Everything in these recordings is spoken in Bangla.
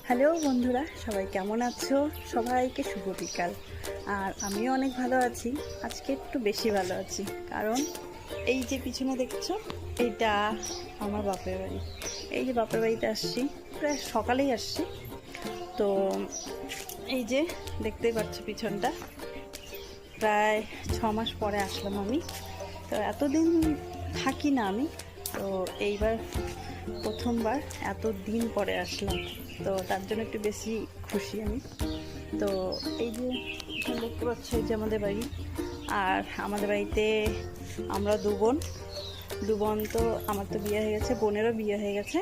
হ্যালো বন্ধুরা, সবাই কেমন আছো? সবাইকে শুভ বিকাল। আর আমিও অনেক ভালো আছি। আজকে একটু বেশি ভালো আছি, কারণ এই যে পিছনে দেখছো, এইটা আমার বাপের বাড়ি। এই যে বাপের বাড়িতে আসছি, প্রায় সকালেই আসছি। তো এই যে দেখতেই পাচ্ছ পিছনটা, প্রায় 6 মাস পরে আসলাম আমি। তো এতদিন থাকি না আমি, তো এইবার প্রথমবার এত দিন পরে আসলাম, তো তার জন্য একটু বেশি খুশি আমি। তো এই যে এখানে দেখতে পাচ্ছ, এই যে আমাদের বাড়ি। আর আমাদের বাড়িতে আমরা দু বোন, তো আমার তো বিয়ে হয়ে গেছে, বোনেরও বিয়ে হয়ে গেছে।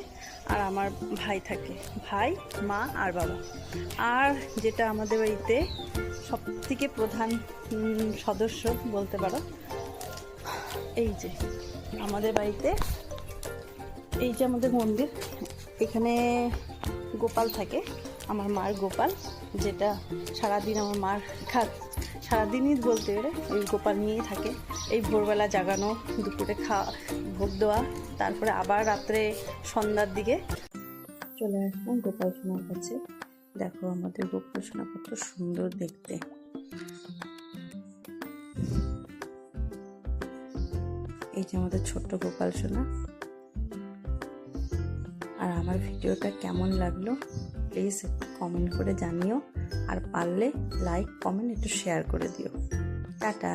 আর আমার ভাই থাকে, ভাই, মা আর বাবা। আর যেটা আমাদের বাড়িতে সবথেকে প্রধান সদস্য বলতে পারো, এই যে আমাদের বাড়িতে এই যে আমাদের মন্দির, এখানে গোপাল থাকে, আমার মার গোপাল, যেটা সারাদিন আমার মার সারাদিনই বলতে গেলে ওই গোপাল নিয়েই থাকে। এই ভোরবেলা জাগানো, দুপুরে ভোগ দেওয়া, তারপরে আবার রাত্রে সন্ধ্যার দিকে চলে আসলাম গোপাল সোনার কাছে। দেখো আমাদের গোপাল সোনা কত সুন্দর দেখতে। এই যে আমাদের ছোট্ট গোপাল সোনা। আর আমার ভিডিওটা কেমন লাগলো প্লিজ কমেন্ট করে জানিও, আর পারলে লাইক কমেন্ট একটু শেয়ার করে দিও। টাটা।